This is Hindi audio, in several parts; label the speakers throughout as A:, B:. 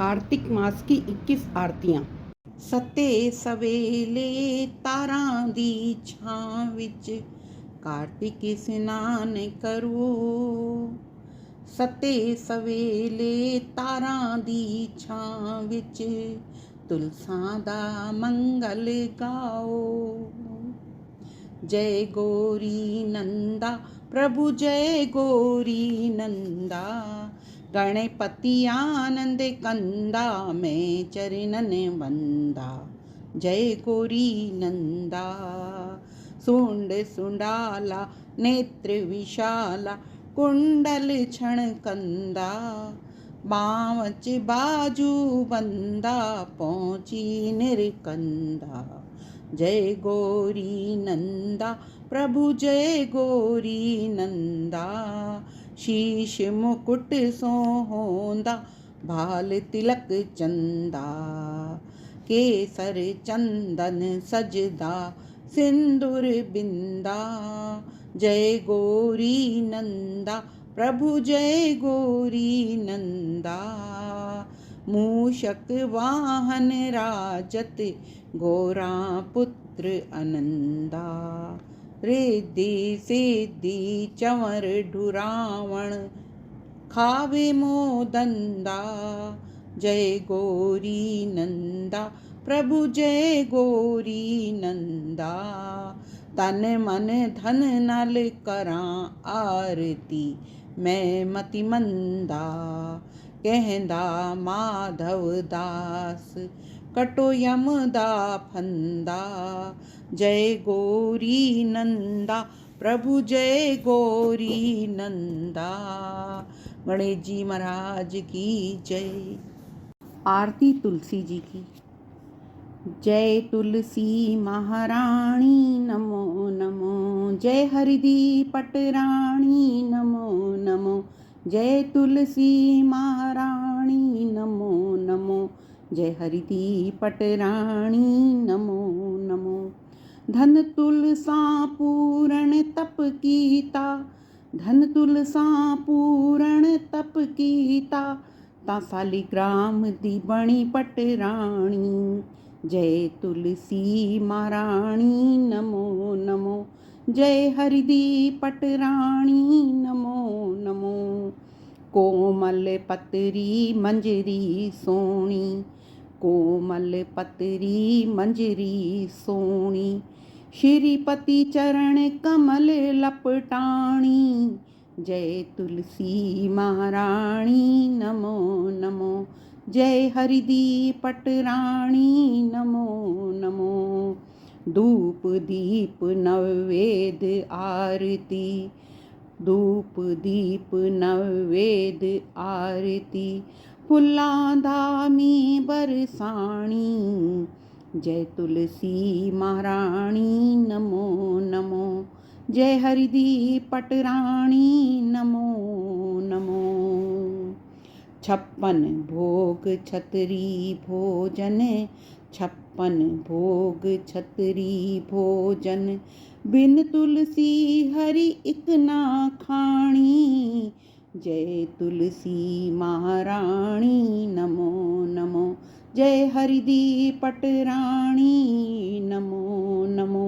A: कार्तिक मास की 21 आरतियां। सते सवेले तारां दी छां विच कार्तिक स्नान करो। सते सवेले तारां दी छां विच तुलसां दा मंगल गाओ। जय गौरी नंदा प्रभु जय गौरी नंदा, गणपति आनंद कंदा मैं चरणन वंदा। जय गौरी नंदा सुंड सुंडाला नेत्र विशाला कुंडल क्षण कंदा, बावच बाजू बंदा पहुंची निरकंदा। जय गौरी नंदा प्रभु जय गौरी नंदा, शीश मुकुट सोहोंदा भाल तिलक चंदा, केसर चंदन सजदा सिंदूर बिंदा। जय गौरी नंदा प्रभु जय गौरी नंदा, मूषक वाहन राजत गौरा पुत्र अनंदा, रिद्धि सिद्धि चंवर ढुरावण खावे मोदंदा। जय गौरी नंदा प्रभु जय गौरी नंदा, तन मन धन नल करां आरती मैं मति मंदा। कहंदा माधव दास कटो यम दा फंदा। जय गौरी नंदा प्रभु जय गौरी नंदा। गणेश जी महाराज की जय। आरती तुलसी जी की। जय तुलसी महारानी नमो नमो, जय हरिदी पटरानी नमो नमो, जय तुलसी महारानी नमो नमो, जय हरिदी पटरानी नमो नमो। धन तुलसा पूरण तप कीता, धन तुलसा पूरण तप कीता, ता सालिग्राम दी बणी पटरानी। जय तुलसी महारानी नमो नमो, जय हरिदी पटरानी नमो नमो। कोमल पतरी मंजरी सोनी, कोमल पतरी मंजरी सोनी, श्रीपति चरण कमल लपटाणी। जय तुलसी महारानी नमो नमो, जय हरिदी पटरानी नमो नमो। धूप दीप नवेद आरती, धूप दीप नवेद आरती, फुल्लां धामी बरसाणी। जय तुलसी महारानी नमो नमो, जय हरिदी पटरानी नमो नमो। 56 भोग छतरी भोजन, 56 भोग छतरी भोजन, बिन तुलसी हरि इक ना खाणी। जय तुलसी महारानी नमो नमो, जय हरिदी पटरानी नमो नमो।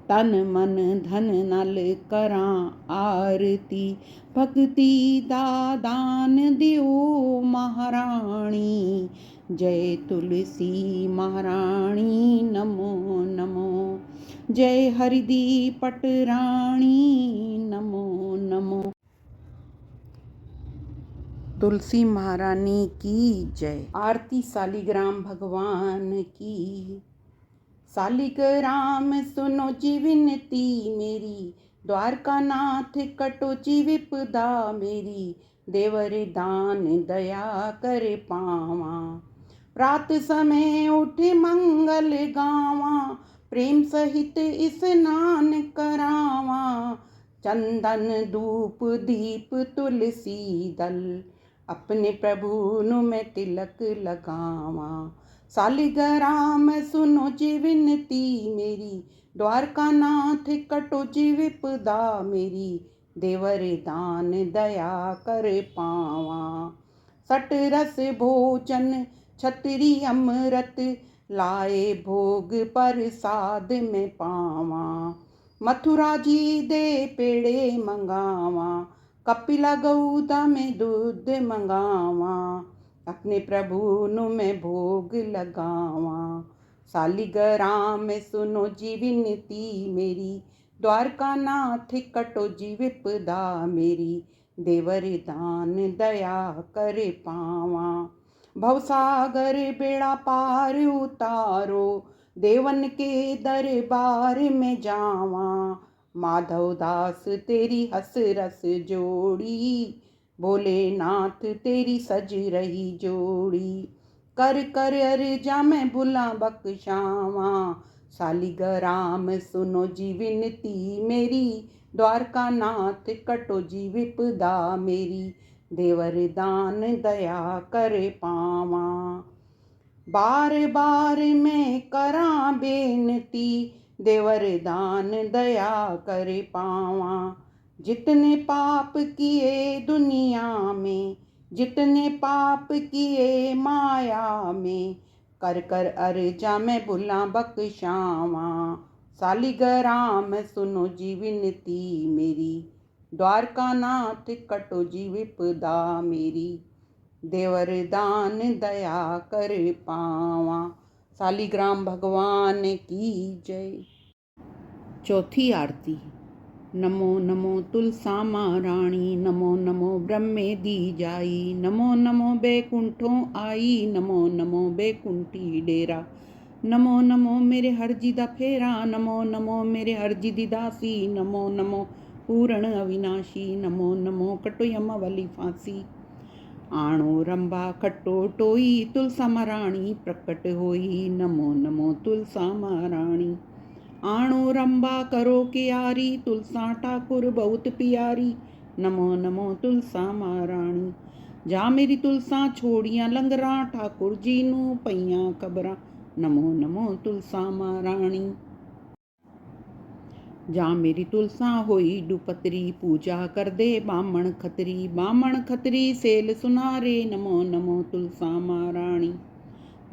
A: तन मन धन नल करां आरती, भक्ति दा दान दियो महारानी। जय तुलसी महारानी नमो नमो, जय हरिदी पटरानी नमो नमो। तुलसी महारानी की जय। आरती सालिग्राम भगवान की। सालिग्राम सुनो जी विनती मेरी, द्वारका नाथ कटो जी विपदा मेरी। देवर दान दया कर पावा, रात समय उठ मंगल गावा। प्रेम सहित स्नान करावा, चंदन धूप दीप तुलसी दल, अपने प्रभु नु मैं तिलक लगावा। सालिग्राम सुनो जी विनती मेरी, द्वारका नाथ कटो जी विपदा मेरी। देवर दान दया कर पावा, सट रस भोजन छतरी अमृत, लाए भोग प्रसाद में पावा। मथुरा जी दे पेड़े मंगावा, कपिला गौदा में दूध मंगावा। अपने प्रभु नु मैं भोग लगावा। सालिग्राम में सुनो जी विनती मेरी, द्वारका नाथ कटो जी विपदा मेरी। देवर दान दया करे पावा, भवसागर बेड़ा पार उतारो, देवन के दरबार में जावा। माधव दास तेरी हंस रस जोड़ी, भोलेनाथ तेरी सज रही जोड़ी। कर कर अर्जा मैं भुला बख्शावा, सालिग्राम सुनो जी विनती मेरी, द्वारका नाथ कटो जी विपदा मेरी। देवर दान दया करे पावा, बार बार मैं करा बेनती, देवर दान दया करे पावा। जितने पाप किए दुनिया में, जितने पाप किए माया में, कर कर अर्जा मैं भुला बख्शावा। सालिग्राम सुनो जी विनती मेरी, द्वारका नाथ कटो जी विपदा मेरी। देवर दान दया कर पावा। सालिग्राम भगवान की जय। चौथी आरती। नमो नमो तुलसा महारानी, नमो नमो ब्रह्मे दी जाई, नमो नमो बैकुंठों आई, नमो नमो बैकुंठी डेरा। नमो नमो मेरे हरजी दा फेरा, नमो नमो मेरे हरजी दी दासी, नमो नमो पूर्ण अविनाशी, नमो नमो कटो यम वाली फांसी। आणो रंबा खट्टो टोई, तुलसा महारानी प्रकट होई, नमो नमो तुलसा महारानी। आणो रंबा करो कियारी, तुलसा ठाकुर बहुत प्यारी, नमो नमो तुलसा महारानी। जा मेरी तुलसा छोड़ियां लंगरा, ठाकुर जी नू पईयां खबरां, नमो नमो तुलसा महारानी। जा मेरी तुलसा होई डुपतरी, पूजा कर दे बामण खतरी, बामण खतरी सेल सुनारे, नमो नमो तुलसा महारानी।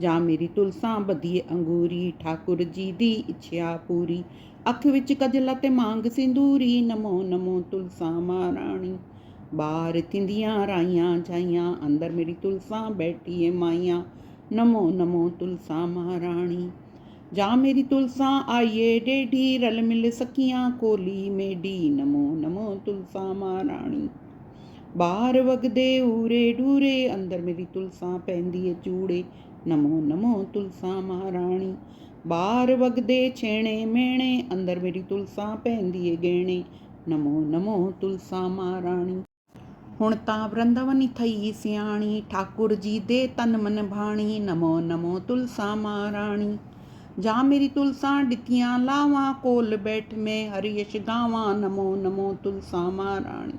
A: जा मेरी तुलसा बधिए अंगूरी, ठाकुर जी दी इच्छा पूरी, अख विच कजला ते मांग सिंदूरी, नमो नमो तुलसा महारानी। बाहर थिंदियां राइयां जाइयां, अंदर मेरी तुलसा बैठी है माइयां, नमो नमो तुलसा महारानी। जा मेरी तुलसा आइए डेढ़ी, रल मिल सकियां कोली मेडी, नमो नमो तुलसा महारानी। बाहर वगदे ऊरे डूरे, अंदर मेरी तुलसा पहनदी है चूड़े, नमो नमो तुलसा महारानी। बाहर वगदे छेणे मेणे, अंदर मेरी तुलसा पहनदी है गहणे, नमो नमो तुलसा महारानी। हुण तां वृंदावनी थई सियाणी, ठाकुर जी दे तन मन भाणी, नमो नमो तुलसा महारानी। जा मेरी तुलसा डितियां लावा, कोल बैठ में हरि यश गावा, नमो नमो तुलसा महारानी।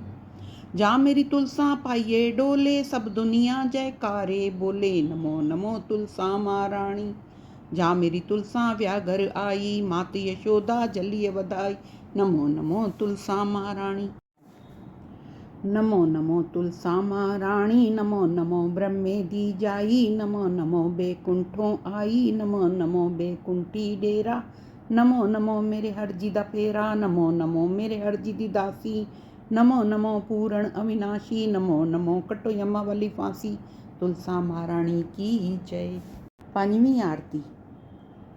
A: जा मेरी तुलसा पाइये डोले, सब दुनिया जयकारे बोले, नमो नमो तुलसा महारानी। जा मेरी तुलसा व्याघर आई, मात यशोदा जलिय वधाई, नमो नमो तुलसा महारानी। नमो नमो तुलसा महारानी, नमो नमो ब्रह्मे दी जाई, नमो नमो बैकुंठों आई, नमो नमो बैकुंठी डेरा। नमो नमो मेरे हरजी दा फेरा, नमो नमो मेरे हरजी दी दासी, नमो नमो पूर्ण अविनाशी, नमो नमो कटो यमा वाली फांसी। तुलसा महारानी की जय। पंजवीं आरती।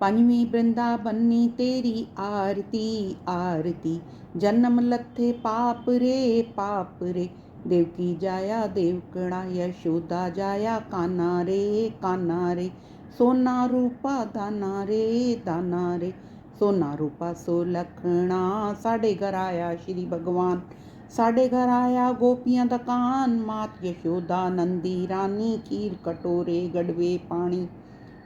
A: पंजवीं वृंदावनी तेरी आरती आरती, जन्म लथे पाप रे पाप रे, देवकी जाया देवकड़ा, यशोदा जाया काना रे काना रे। सोना रूपा दाना रे दाना रे, सोना रूपा सो लखना, साढ़े घर आया श्री भगवान, साढ़े घर आया गोपियां दा कान। मात यशोदा नंदी रानी, खीर कटोरे गड़वे पानी,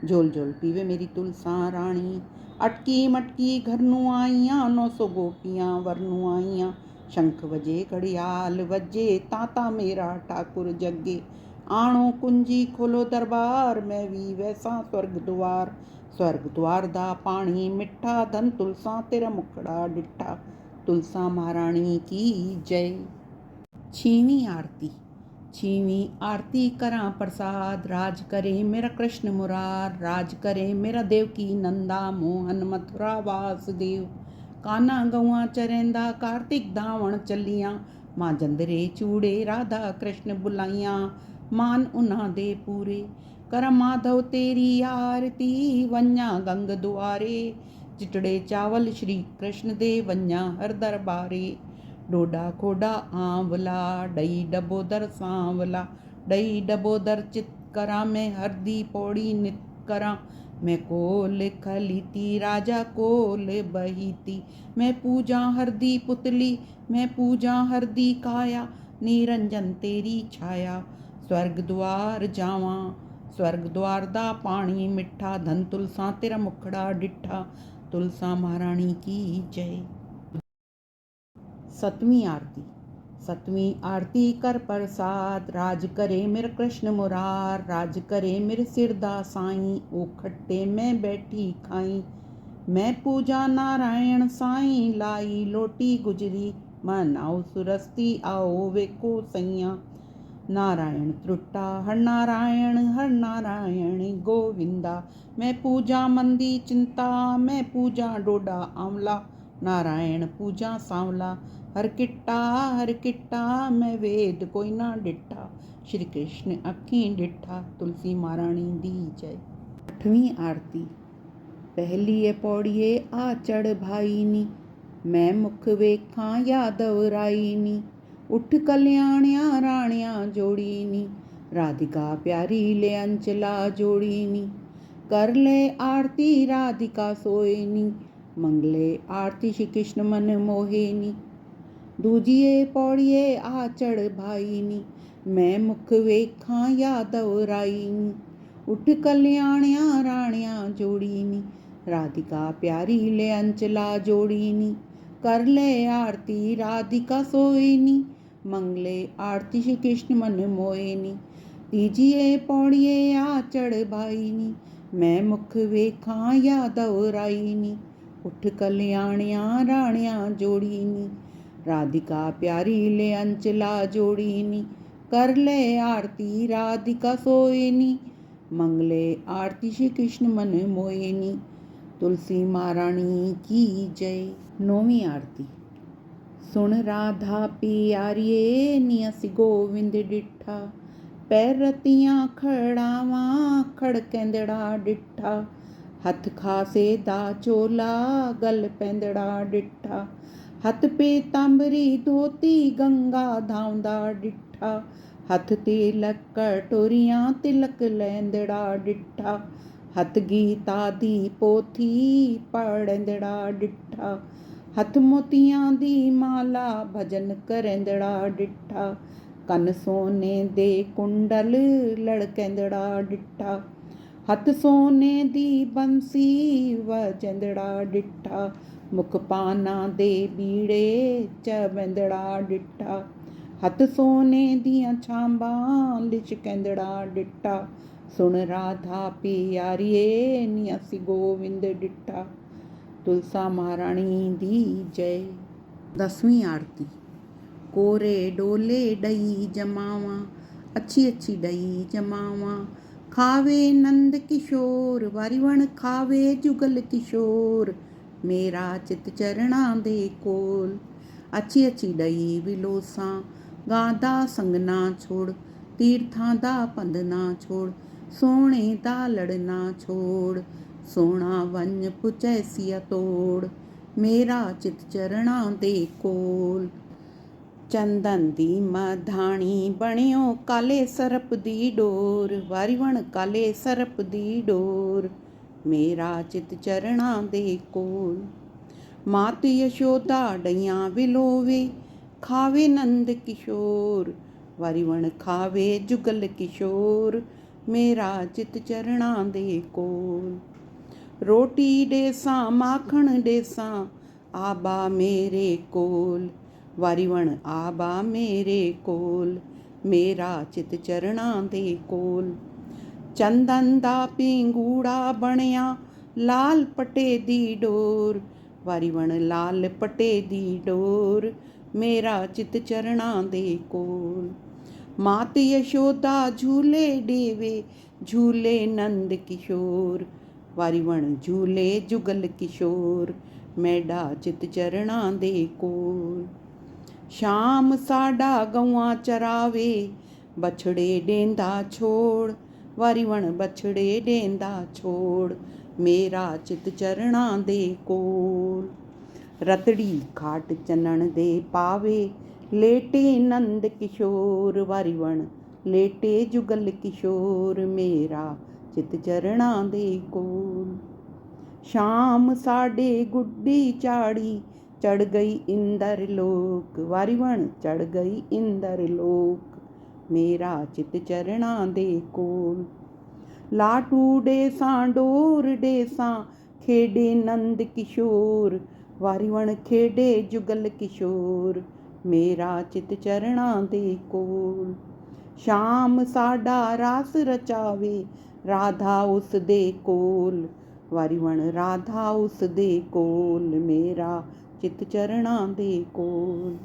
A: झोल झोल पीवे मेरी तुलसा रानी। अटकी मटकी घर नू आईयां, 900 गोपियां वर नू आईयां। शंख वजे घड़ियाल वजे, ताता मेरा ठाकुर जगे। आणो कुंजी खोलो दरबार, मैं भी वैसा स्वर्ग द्वार। स्वर्ग द्वार दा पानी मिठा, धन तुलसा तेरा मुखड़ा डिठा। तुलसा महारानी की जय। छीवीं आरती। छीवीं आरती करां प्रसाद, राज करे मेरा कृष्ण मुरार, राज करे मेरा देवकी नंदा, मोहन मथुरा वासुदेव। काना गौआं चरैंदा, कार्तिक धावण चलियां, मां जंदरे चूड़े राधा कृष्ण बुलाइयां, मान उन्हां दे पूरे। कर माधव तेरी आरती, वंजा गंग दुआरे, चिटड़े चावल श्री कृष्ण दे वंजा हर दरबारे। डोडा खोडा आंवला, डई डबोदर सांवला, डई डबोदर चित करा, मैं हरदी पौड़ी नित करा। मैं कोल खलीती राजा कोल बहीती, मैं पूजा हरदी पुतली, मैं पूजा हरदी काया, निरंजन तेरी छाया। स्वर्ग द्वार जावां, स्वर्ग द्वार दा पानी मिठा, धन तुलसा तेरा मुखड़ा डिठा। तुलसा महारानी की जय। सतवीं आरती। सतवीं आरती कर प्रसाद, राज करे मेरे कृष्ण मुरार, राज करे मेरे सिरदा साईं, ओ खट्टे मैं बैठी खाई। मैं पूजा नारायण साईं, लाई लोटी गुजरी, मन आओ सुरस्ती आओ वेखो सैया। नारायण त्रुट्टा हर नारायण गोविंदा, मैं पूजा मंदी चिंता, मैं पूजा डोडा आंवला, नारायण पूजा सांवला। हर किट्टा मैं वेद कोई ना डिठा, श्री कृष्ण अखीं डिठा। तुलसी महारानी दी जय। आठवीं आरती। पहली पौड़िए आ चढ़ भाईनी, मैं मुख वेखां यादव राईनी, उठ कल्याणिया राणिया जोड़ीनी, राधिका प्यारी ले अंचला जोड़ीनी। कर ले आरती राधिका सोयनी, मंगले आरती श्री कृष्ण मन मोहेनी। दूजिए पौड़िए आ चढ़ भाईनी, मैं मुख वेखां यादव राईनी, उठ कल्याणिया राणिया जोड़ीनी, राधिका प्यारी ले अंचला जोड़ीनी। कर ले आरती राधिका सोईनी, मंगले आरती श्री कृष्ण मन मोहिनी। तीजिए पौड़िए आ चढ़ भाईनी, मैं मुख वेखां यादव राईनी, उठ कल्याणिया राणिया जोड़ीनी, राधिका प्यारी ले अंचला जोड़ीनी। कर ले आरती राधिका सोयनी, मंगले आरती श्री कृष्ण मन मोहिनी। तुलसी महारानी की जय। नौवीं आरती। सुन राधा प्यारिये नियस गोविंद डिठा, पैर रतियां खड़ावा खड़केंदड़ा डिठा, हथ खासे दा चोला गल पैंदड़ा डिठा, हथ पीतांबरी धोती गंगा धावंदा डिठा, हथ तिलक कटोरियां तिलक लैंदड़ा डिठा, हथ गीता दी पोथी पढ़ंदड़ा डिठा, हथ मोतियां दी माला भजन करेंदड़ा डिठा, कन सोने दे कुंडल लड़केंदड़ा डिठा, हथ सोने दी बंसी वजेंदड़ा डिठा, मुख पाना दे बीड़े चवेंदड़ा डिठा, हथ सोने दियां छांबां लिशकेंदड़ा डिठा। सुन राधा प्यारिये नियसी गोविंद डिठा। तुलसा महारानी दी जय। 10वीं आरती। कोरे डोले डई जमावा, अच्छी अच्छी डई जमावा, खावे नंद किशोर, वारीवण खावे जुगल किशोर, मेरा चित चरणा दे कोल। अच्छी अच्छी डई विलोसा, गादा संग ना छोड़, तीर्थां दा पंध ना छोड़, सोने दा लड़ ना छोड़, सोना वन पुचैसिया तोड़, मेरा चित चरणा दे कोल। चंदन दी मधाणी बणियो काले सरप दी डोर, वारीवण काले सरप दी डोर, मेरा चित चरणा दे कोल। मात यशोदा डैयां विलोवे, खावे नंद किशोर, वारीवण खावे जुगल किशोर, मेरा चित चरणा दे कोल। रोटी डेसा माखण डेसा, आबा मेरे कोल, वारीवण आबा मेरे कोल, मेरा चित चरणा दे कोल। चंदन दा पिंगूड़ा बणिया लाल पटे दी डोर, वारीवण लाल पटे दी डोर, मेरा चित चरणा दे कोल। मात यशोदा झूले डेवे झूले नंद किशोर, ਵਾਰੀ ਵਣ ਝੂਲੇ ਜੁਗਲ ਕਿਸ਼ੋਰ, ਮੈਡਾ ਚਿਤ ਚਰਣਾ ਦੇ ਕੋਲ। ਸ਼ਾਮ ਸਾਡਾ ਗਊਆਂ ਚਰਾਵੇ ਬਛੜੇ ਡੇਂਦਾ ਛੋੜ, ਵਾਰੀ ਵਣ ਬਛੜੇ ਡੇਂਦਾ ਛੋੜ, ਮੇਰਾ ਚਿਤ ਚਰਣਾ ਦੇ ਕੋਲ। ਰਤੜੀ ਖਾਟ ਚੰਨਣ ਦੇ ਪਾਵੇ ਲੇਟੇ ਨੰਦ ਕਿਸ਼ੋਰ, ਵਾਰੀ ਵਣ ਲੇਟੇ ਜੁਗਲ ਕਿਸ਼ੋਰ, ਮੇਰਾ ਚਿਤ ਚਰਣਾ ਦੇ ਕੋਲ। ਸ਼ਾਮ ਸਾਡੇ ਗੁੱਡੀ ਚਾੜੀ ਚੜ ਗਈ ਇੰਦਰ ਲੋਕ, ਵਾਰੀ ਵਣ ਚੜ ਗਈ ਇੰਦਰ ਲੋਕ, ਮੇਰਾ ਚਿਤ ਚਰਣਾ ਦੇ ਕੋਲ। ਲਾਟੂ ਡੇਸਾਂ ਡੋਰ ਡੇਸਾਂ ਖੇਡੇ ਨੰਦ ਕਿਸ਼ੋਰ, ਵਾਰੀ ਵਣ ਖੇਡੇ ਜੁਗਲ ਕਿਸ਼ੋਰ, ਮੇਰਾ ਚਿਤ ਚਰਣਾ ਦੇ ਕੋਲ। ਸ਼ਾਮ ਸਾਡਾ ਰਾਸ ਰਚਾਵੇ ਰਾਧਾ ਉਸ ਦੇ ਕੋਲ, ਵਾਰੀ ਵਣ ਰਾਧਾ ਉਸ ਦੇ ਕੋਲ, ਮੇਰਾ ਚਿਤ ਚਰਣਾ ਦੇ ਕੋਲ।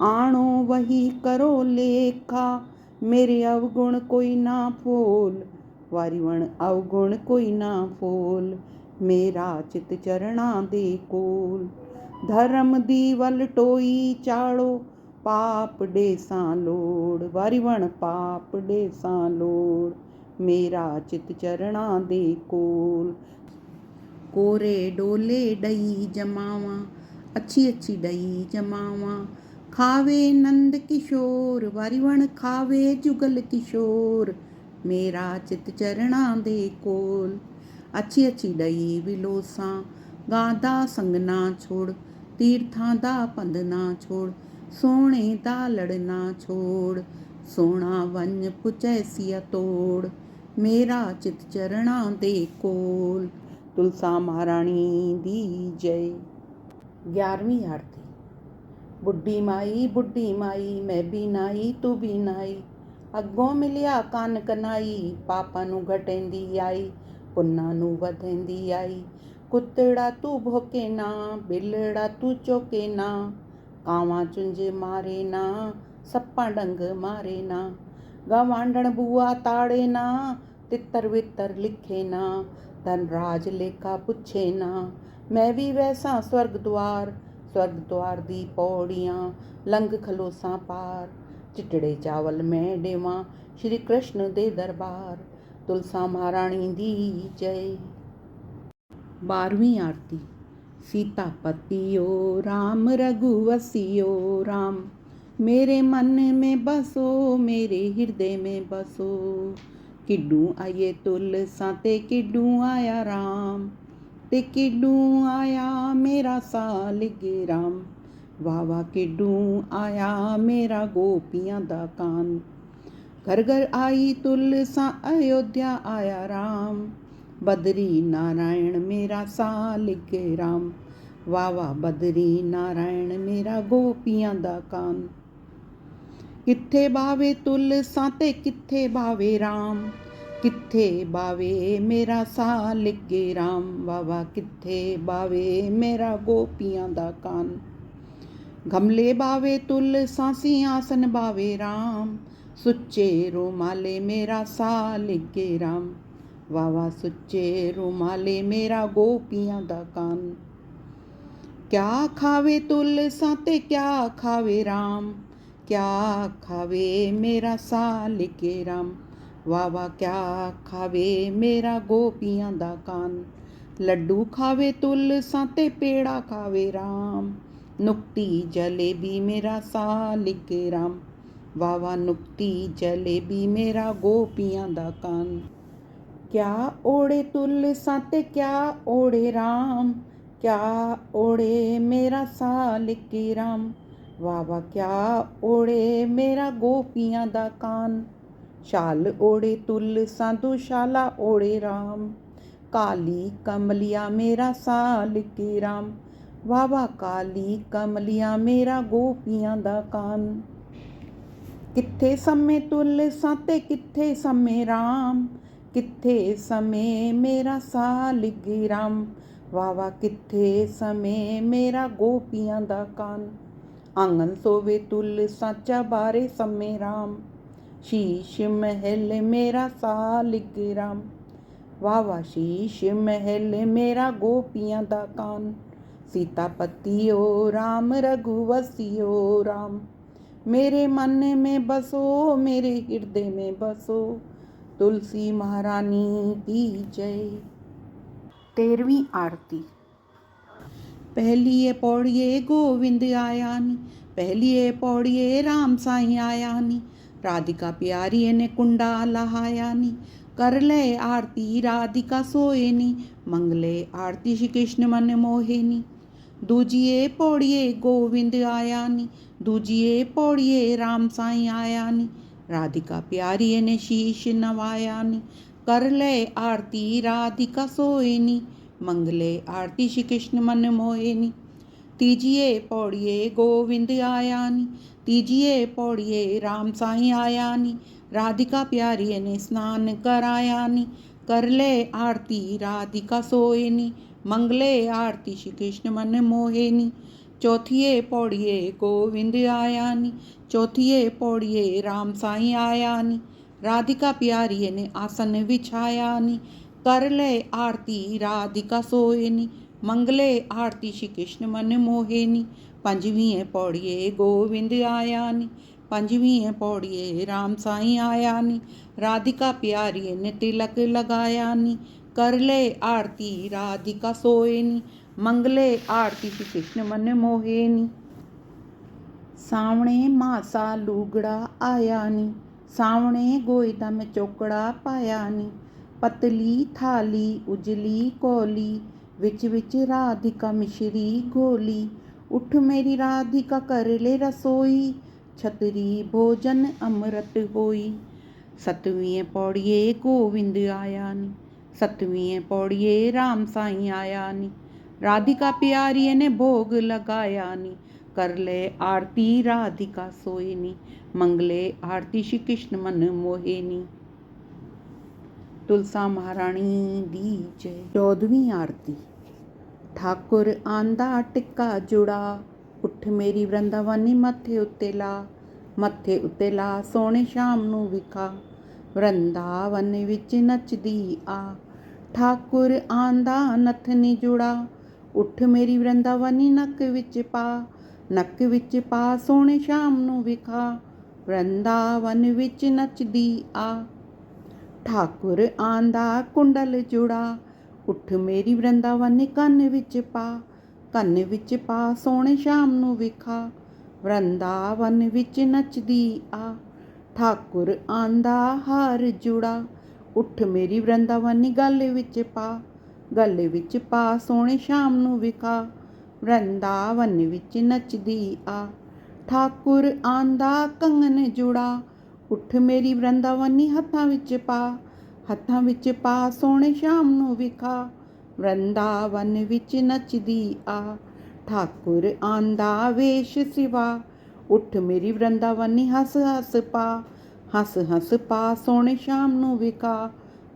A: ਆਣੋ ਵਹੀ ਕਰੋ ਲੇਖਾ ਮੇਰੇ ਅਵਗੁਣ ਕੋਈ ਨਾ ਫੋਲ, ਵਾਰੀ ਵਣ ਅਵਗੁਣ ਕੋਈ ਨਾ ਫੋਲ, ਮੇਰਾ ਚਿਤ ਚਰਣਾ ਦੇ ਕੋਲ। ਧਰਮ ਦੀ ਵਲ ਟੋਈ ਚਾੜੋ ਪਾਪ ਡੇਸਾਂ ਲੋੜ, ਵਾਰੀ ਵਣ ਪਾਪ ਡੇਸਾਂ ਲੋੜ, ਮੇਰਾ ਚਿਤ ਚਰਣਾ ਦੇ ਕੋਲ। ਕੋਰੇ ਡੋਲੇ ਡਈ ਜਮਾਵਾਂ ਅੱਛੀ ਅੱਛੀ ਡਈ ਜਮਾਵਾਂ, ਖਾਵੇ ਨੰਦ ਕਿਸ਼ੋਰ, ਵਾਰੀ ਵਣ ਖਾਵੇ ਜੁਗਲ ਕਿਸ਼ੋਰ, ਮੇਰਾ ਚਿਤ ਚਰਣਾ ਦੇ ਕੋਲ। ਅੱਛੀ ਅੱਛੀ ਡਈ ਵਿਲੋਸਾਂ ਗਾਂ ਦਾ ਸੰਗ ਨਾ ਛੋੜ, ਤੀਰਥਾਂ ਦਾ ਪੰਧ ਨਾ ਛੋੜ, ਸੋਹਣੇ ਦਾ ਲੜਨਾ ਛੋੜ, ਸੋਹਣਾ ਵੰਜ ਪੁਚੈਸੀਆ ਤੋੜ, ਮੇਰਾ ਚਿਤ ਚਰਣਾ ਦੇ ਕੋਲ। ਤੁਲਸਾ ਮਹਾਰਾਣੀ ਦੀ ਜੈ। 11ਵੀਂ ਆਰਤੀ। ਬੁੱਢੀ ਮਾਈ ਮੈਂ ਵੀ ਨਾਈ ਤੂੰ ਵੀ ਨਾਈ, ਅੱਗੋਂ ਮਿਲਿਆ ਕੰਨ ਕਨਾਈ, ਪਾਪਾਂ ਨੂੰ ਘਟੇਂਦੀ ਆਈ ਪੁੰਨਾਂ ਨੂੰ ਵਧੇਂਦੀ ਆਈ। ਕੁੱਤੜਾ ਤੂੰ ਭੋਕੇ ਨਾ ਬਿਲੜਾ ਤੂੰ ਚੋਕੇ ਨਾ, ਕਾਵਾਂ ਚੁੰਝ ਮਾਰੇ ਨਾ ਸੱਪਾਂ ਡੰਗ ਮਾਰੇ ਨਾ, ਗਵਾਂਢਣ ਬੂਆ ਤਾੜੇ ਨਾ ਤਿੱਤਰ ਵਿਤਰ ਲਿਖੇ ਨਾ, ਧਨ ਰਾਜ ਲੇਖਾ ਪੁੱਛੇ ਨਾ। ਮੈਂ ਵੀ ਵੈਸਾ ਸਵਰਗ ਦੁਆਰ ਦੀ ਪੌੜੀਆਂ ਲੰਘ ਖਲੋਸਾਂ ਪਾਰ, ਚਿੱਟੜੇ ਚਾਵਲ ਮੈਂ ਦੇਵਾਂ ਸ਼੍ਰੀ ਕ੍ਰਿਸ਼ਨ ਦੇ ਦਰਬਾਰ। ਤੁਲਸਾ ਮਹਾਰਾਣੀ ਦੀ ਜੈ। 12ਵੀਂ ਆਰਤੀ। सीतापतियो राम रघुवसियो राम, मेरे मन में बसो मेरे हृदय में बसो। किड्डू आइए तुलसा ते किड्डू आया राम, ते किड्डू आया मेरा सालिग राम, वाह वाह किड्डू आया मेरा गोपियां दा कान। घर घर आई तुलसा अयोध्या आया राम, बदरी नारायण मेरा सालिग राम, वाह वाह बदरी नारायण मेरा गोपियां दा कान। किथे बावे तुलसा ते किथे बावे राम, किथे बावे मेरा सालिग राम, वाह वाह किथे बावे मेरा गोपियां दा कान। गमले बावे तुलसा सिंहासन बावे राम, सुच्चे रुमाले मेरा सालिग राम, वाह वाह सुच्चे रुमाले मेरा गोपियां दा कान। क्या खावे तुलसा ते क्या खावे राम, क्या खावे मेरा सालिग राम, वाह वाह क्या खावे मेरा गोपियां दा कान। लड्डू खावे तुलसा ते पेड़ा खावे राम, नुक्ती जलेबी मेरा सालिग राम, वाह वाह नुक्ती जलेबी मेरा गोपियां दा कान। क्या ओढ़े तुलसा ते क्या ओढ़े राम, क्या ओढ़े मेरा सालिग राम, वाह वाह क्या ओढ़े मेरा गोपियां दा कान। शाल ओढ़े तुलसा दुशाला ओढ़े राम, काली कमलिया मेरा सालिग राम, वाह वाह काली कमलिया मेरा गोपियां दा कान। किथे समय तुलसा ते किथे समय राम, किथे समय मेरा सालिग राम, वाह वाह किथे समय मेरा गोपियां दा कान। आंगन सोवे तुलसा चबारे समय राम, शीश महल मेरा सालिग्राम। वाह वाह शीश महल मेरा गोपियां दा कान। सीतापति ओ राम रघुवंशी ओ राम। मेरे मन में बसो मेरे हृदय में बसो। तुलसी महारानी की जय। 13वीं आरती। पहलिए पौड़िए गोविंद आया नी। पहलिए पौड़िए राम साईं आया नी। राधिका प्यारी ने कुंडा लहाया नी। कर ले आरती राधिका सोए नी। मंगले आरती श्री कृष्ण मन मोहे नी। दूजिए पौड़िए गोविंद आया नी। दूजिए पौड़िए राम साईं आया नी। राधिका प्यारी ने शीश नवाया नी। कर ले आरती राधिका सोए नी। मंगले आरती श्री कृष्ण मन मोहे नी। तीजिए पौड़िए गोविंद आया नी। तीजिए पौड़िए राम साईं आया नी। राधिका प्यारी ने स्नान कराया नी। कर ले आरती राधिका सोए नी। मंगले आरती श्री कृष्ण मन मोहे नी। चौथिए पौड़िए गोविंद आया नी। चौथिए पौड़िए राम साईं आया नी। राधिका प्यारी ने आसन बिछाया नी। कर ले आरती राधिका सोए नी। मंगले आरती श्री कृष्ण मन मोहे नी। पंजवीं पौड़िए गोविंद आया नी। पंजवीं पौड़िए राम साईं आया नी। राधिका प्यारी ने तिलक लगाया नी। कर ले आरती राधिका सोए नी। मंगले आरती श्री कृष्ण मन मोहे नी। सावणे मासा लूगड़ा आया नी। सावणे गोयदा में चौकड़ा पाया नी। पतली थाली उजली कोली। विच विच राधिका मिश्री घोली। उठ मेरी राधिका कर ले रसोई। छतरी भोजन अमृत होई। सतवीं पौड़िए गोविंद आया नी। सतवीं पौड़िए राम साईं आया नी। राधिका प्यारी ने भोग लगाया नी। कर ले आरती राधिका सोए नी। मंगले आरती श्री कृष्ण मन मोहे नी। तुलसा महारानी दी जय। 14वीं आरती। ठाकुर आंदा टिक्का जुड़ा। उठ मेरी वृंदावनी मत्थे उत्ते ला। मत्थे उत्ते ला सोने शाम नूं विखा। वृंदावन विच नचदी आ। ठाकुर आंदा नथनी जुड़ा। उठ मेरी वृंदावनी नक विच पा। नक विच पा सोने शाम नूं विखा। वृंदावन विच नचदी आ। ठाकुर आंदा कुंडल जुड़ा। उठ मेरी वृंदावनी ਕੰਨ ਵਿੱਚ ਪਾ। ਕੰਨ ਵਿੱਚ ਪਾ ਸੋਹਣੇ ਸ਼ਾਮ ਨੂੰ ਵਿਖਾ। ਵਰਿੰਦਾਵਨ ਵਿੱਚ ਨੱਚਦੀ ਆ। ਠਾਕੁਰ ਆਂਦਾ ਹਾਰ ਜੁੜਾ। ਉੱਠ ਮੇਰੀ ਵਰਿੰਦਾਵਨੀ ਗਲ ਵਿੱਚ ਪਾ। ਗਲ ਵਿੱਚ ਪਾ ਸੋਹਣੇ ਸ਼ਾਮ ਨੂੰ ਵਿਖਾ। ਵਰਿੰਦਾਵਨ ਵਿੱਚ ਨੱਚਦੀ ਆ। ਠਾਕੁਰ ਆਂਦਾ ਕੰਗਨ ਜੁੜਾ। ਉੱਠ ਮੇਰੀ ਵਰਿੰਦਾਵਨੀ ਹੱਥਾਂ ਵਿੱਚ ਪਾ। ਹੱਥਾਂ ਵਿੱਚ ਪਾ ਸੋਹਣੇ ਸ਼ਾਮ ਨੂੰ ਵਿਖਾ। ਵਰਿੰਦਾਵਨ ਵਿੱਚ ਨੱਚਦੀ ਆ। ਠਾਕੁਰ ਆਂਦਾ ਵੇਸ਼ ਸਿਵਾ। ਉੱਠ ਮੇਰੀ ਵਰਿੰਦਾਵਨੀ ਹੱਸ ਹੱਸ ਪਾ। ਹੱਸ ਹੱਸ ਪਾ ਸੋਹਣੇ ਸ਼ਾਮ ਨੂੰ ਵਿਖਾ।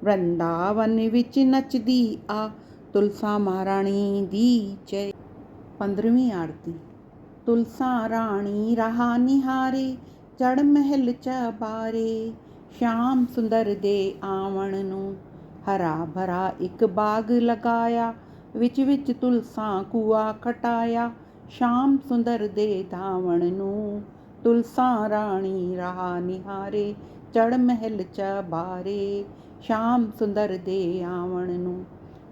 A: ਵਰਿੰਦਾਵਨ ਵਿੱਚ ਨੱਚਦੀ ਆ। ਤੁਲਸਾ ਮਹਾਰਾਣੀ ਦੀ ਜੈ। 15ਵੀਂ ਆਰਤੀ। ਤੁਲਸਾ ਰਾਣੀ ਰਹਾ ਨਿਹਾਰੇ। ਚੜ ਮਹਿਲ ਚਬਾਰੇ। ਸ਼ਾਮ ਸੁੰਦਰ ਦੇ ਆਵਣ ਨੂੰ ਹਰਾ ਭਰਾ ਇੱਕ ਬਾਗ ਲਗਾਇਆ। ਵਿੱਚ ਵਿੱਚ ਤੁਲਸਾ ਕੂਆ ਖਟਾਇਆ। ਸ਼ਾਮ ਸੁੰਦਰ ਦੇ ਧਾਵਣ ਨੂੰ ਤੁਲਸਾ ਰਾਣੀ ਰਹਾ ਨਿਹਾਰੇ। ਚੜ ਮਹਿਲ ਚਬਾਰੇ। ਸ਼ਾਮ ਸੁੰਦਰ ਦੇ ਆਵਣ ਨੂੰ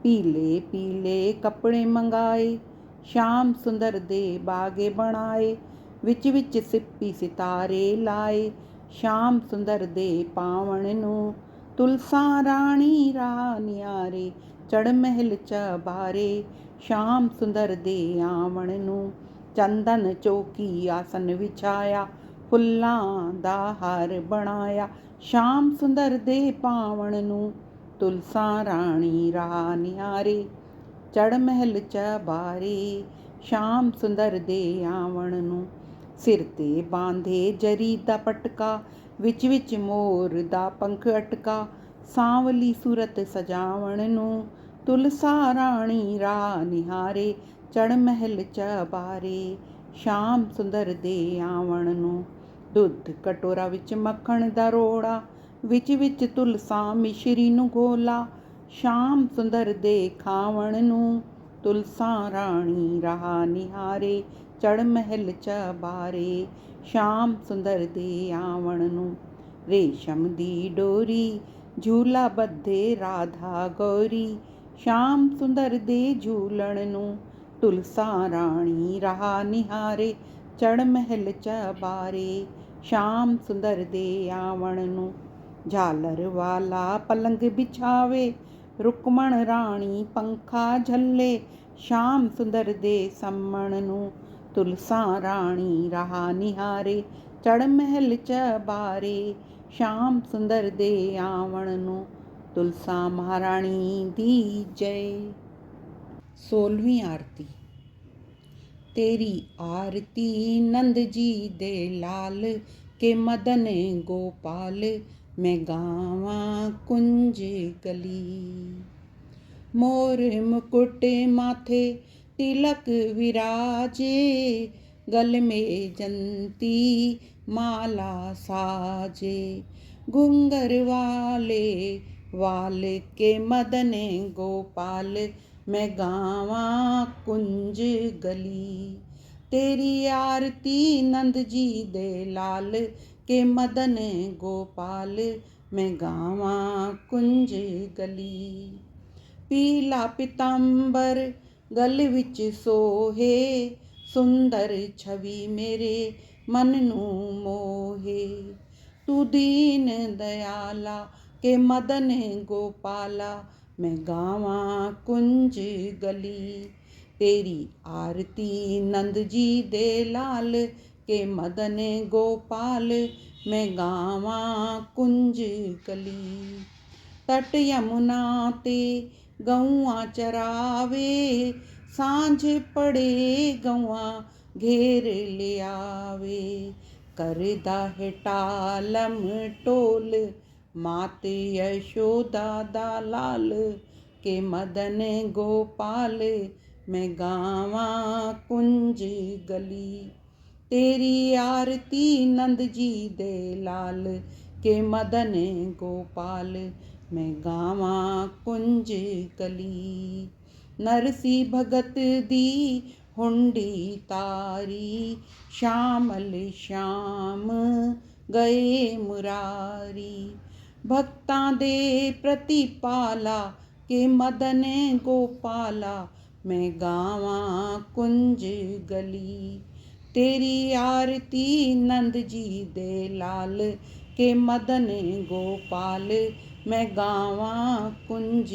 A: ਪੀਲੇ ਪੀਲੇ ਕੱਪੜੇ ਮੰਗਾਏ। ਸ਼ਾਮ ਸੁੰਦਰ ਦੇ ਬਾਗੇ ਬਣਾਏ। ਵਿੱਚ ਵਿੱਚ ਸਿੱਪੀ ਸਿਤਾਰੇ ਲਾਏ। ਸ਼ਾਮ ਸੁੰਦਰ ਦੇ ਪਾਵਣ ਨੂੰ ਤੁਲਸਾ ਰਾਣੀ ਰਹਾ ਨਿਹਾਰੇ। ਚੜ ਮਹਿਲ ਚਬਾਰੇ। ਸ਼ਾਮ ਸੁੰਦਰ ਦੇ ਆਵਣ ਨੂੰ ਚੰਦਨ ਚੌਕੀ ਆਸਨ ਵਿਛਾਇਆ। ਫੁੱਲਾਂ ਦਾ ਹਾਰ ਬਣਾਇਆ। ਸ਼ਾਮ ਸੁੰਦਰ ਦੇ ਪਾਵਣ ਨੂੰ ਤੁਲਸਾ ਰਾਣੀ ਰਹਾ ਨਿਹਾਰੇ। ਚੜ ਮਹਿਲ ਚਬਾਰੇ। ਸ਼ਾਮ ਸੁੰਦਰ ਦੇ ਆਵਣ ਨੂੰ ਸਿਰ ਤੇ ਬਾਂਧੇ ਜਰੀ ਦਾ ਪਟਕਾ। ਵਿੱਚ ਵਿੱਚ ਮੋਰ ਦਾ ਪੰਖ ਅਟਕਾ। ਸਾਂਵਲੀ ਸੂਰਤ ਸਜਾਵਣ ਨੂੰ ਤੁਲਸਾ ਰਾਣੀ ਰਹਾ ਨਿਹਾਰੇ। ਚੜ ਮਹਿਲ ਚਬਾਰੇ। ਸ਼ਾਮ ਸੁੰਦਰ ਦੇ ਆਵਣ ਨੂੰ ਦੁੱਧ ਕਟੋਰਾ ਵਿੱਚ ਮੱਖਣ ਦਾ ਰੋੜਾ, ਵਿੱਚ ਤੁਲਸਾਂ ਮਿਸ਼ਰੀ ਨੂੰ ਘੋਲਾ। ਸ਼ਾਮ ਸੁੰਦਰ ਦੇ ਖਾਵਣ ਨੂੰ, ਤੁਲਸਾਂ ਰਾਣੀ ਰਹਾ ਨਿਹਾਰੇ, ਚੜ੍ਹ ਮਹਿਲ ਚਬਾਰੇ। ਸ਼ਾਮ ਸੁੰਦਰ ਦੇ ਆਵਣ ਨੂੰ, ਰੇਸ਼ਮ ਦੀ ਡੋਰੀ ਝੂਲਾ ਬੱਧੇ ਰਾਧਾ ਗੌਰੀ। ਸ਼ਾਮ ਸੁੰਦਰ ਦੇ ਝੂਲਣ ਨੂੰ, ਤੁਲਸਾਂ ਰਾਣੀ ਰਹਾ ਨਿਹਾਰੇ, ਚੜ੍ਹ ਮਹਿਲ ਚਬਾਰੇ। ਸ਼ਾਮ ਸੁੰਦਰ ਦੇ ਆਵਣ ਨੂੰ, ਝਾਲਰ ਵਾਲਾ ਪਲੰਗ ਬਿਛਾਵੇ, ਰੁਕਮਣ ਰਾਣੀ ਪੰਖਾ ਝੱਲੇ। ਸ਼ਾਮ ਸੁੰਦਰ ਦੇ ਸੰਮਣ ਨੂੰ, ਤੁਲਸਾਂ ਰਾਣੀ ਰਹਾ ਨਿਹਾਰੇ, ਚੜ੍ਹ ਮਹਿਲ ਚਬਾਰੇ। ਸ਼ਾਮ ਸੁੰਦਰ ਦੇ ਆਵਣ ਨੂੰ, ਤੁਲਸਾਂ ਮਹਾਰਾਣੀ ਦੀ ਜੈ। 16ਵੀਂ ਆਰਤੀ। तेरी आरती नंद जी दे लाल के मदन गोपाल, मैं गावा कुंज गली। मोर मुकुट माथे तिलक विराजे, गल में जंती माला साजे। घुंगर वाले वाल के मदन गोपाल, मैं गावा कुंज गली। तेरी आरती नंद जी दे लाल के मदन गोपाल, मैं गावा कुंज गली। पीला पितांबर गल विच सोहे, सुंदर छवि मेरे मन नू मोहे। तू दीन दयाला के मदन गोपाला, मैं गावा कुंज गली। तेरी आरती नंद जी दे लाल के मदन गोपाल, मैं गावा कुंज गली। तट यमुना ते गौआं चरावे, सांझ पड़े गौआं घेर लियावे। करदा है टालम टोल, मात यशोदा दा लाल के मदन गोपाल, मैं गावा कुंज गली। तेरी आरती नंद जी दे लाल के मदन गोपाल, मैं गावा कुंज गली। नरसी भगत दी हुंडी तारी, श्यामल श्याम गए मुरारी। भक्तां दे प्रतिपाला के मदन गोपाला, मैं गावा कुंज गली। तेरी आरती नंद जी दे लाल के मदन गोपाल, मैं गावा कुंज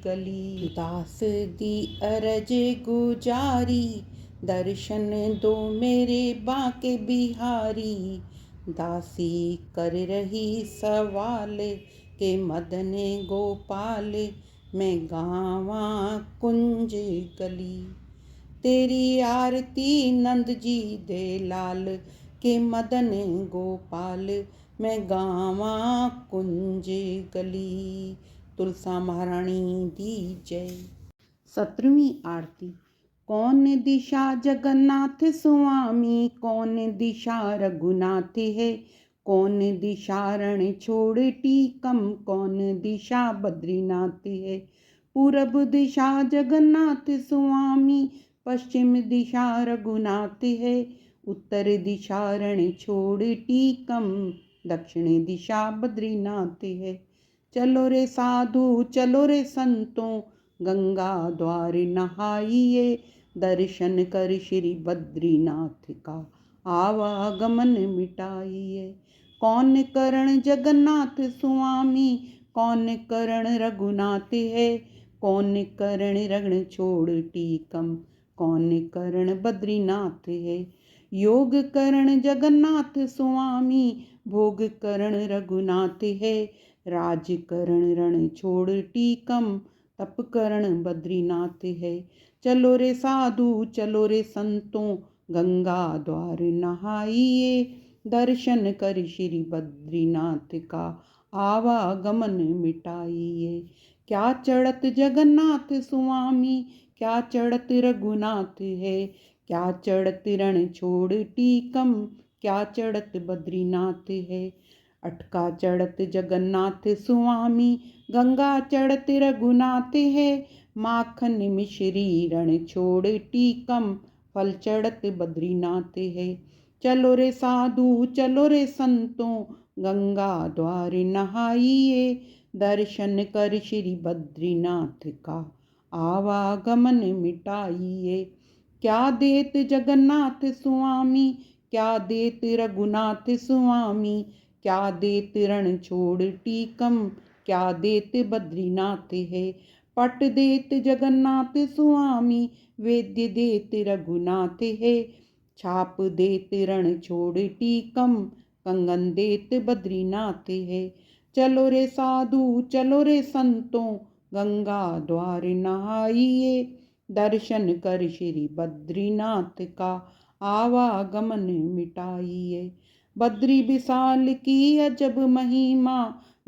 A: गली। दास दी अरज गुजारी, दर्शन दो मेरे बांके बिहारी। दासी कर रही सवाल के मदन गोपाल, मैं गावा कुंज गली। तेरी आरती नंद जी दे लाल के मदन गोपाल, मैं गावा कुंज गली। तुलसा महारानी दी जय। 17वीं आरती। कौन दिशा जगन्नाथ स्वामी, कौन दिशा रघुनाथ है। कौन दिशा रण छोड़ टीकम, कौन दिशा बद्रीनाथ है। पूरब दिशा जगन्नाथ स्वामी, पश्चिम दिशा रघुनाथ है। उत्तर दिशा रण छोड़ टीकम, दक्षिण दिशा बद्रीनाथ है। चलो रे साधु चलो रे संतों, गंगा द्वार नहाइए। दर्शन कर श्री बद्रीनाथ का आवागमन मिटाइए। कौन करण जगन्नाथ स्वामी, कौन करण रघुनाथ है। कौन करण रण छोड़ टीकम, कौन करण बद्रीनाथ है। योग करण जगन्नाथ स्वामी, भोग करण रघुनाथ है। राज करण रण छोड़ टीकम, तप करण बद्रीनाथ है। चलो रे साधु चलो रे संतों, गंगा द्वार नहाइए। दर्शन कर श्री बद्रीनाथ का आवागमन मिटाइए। क्या चढ़त जगन्नाथ स्वामी, क्या चढ़त रघुनाथ है। क्या चढ़त रण छोड़ टीकम, क्या चढ़त बद्रीनाथ है। अटका चढ़त जगन्नाथ स्वामी, गंगा चढ़त रघुनाथ है। माखन मिश्री रण छोड़ टीकम, फल चढ़त बद्रीनाथ है। चलो रे साधु चलो रे संतों, गंगा द्वार नहाइए। दर्शन कर श्री बद्रीनाथ का, आवागमन मिटाइए। क्या देत जगन्नाथ स्वामी, क्या देत रघुनाथ स्वामी, क्या देत रण छोड़ टीकम, क्या देत बद्रीनाथ है। पट देत जगन्नाथ स्वामी, वेद्य देत रघुनाथ है। छाप देत रण छोड़ टीकम, कंगन देत बद्रीनाथ है। चलो रे साधु चलो रे संतों, गंगा द्वार नहाइए। दर्शन कर श्री बद्रीनाथ का, आवागमन मिटाइए। बद्री विशाल की अजब महिमा,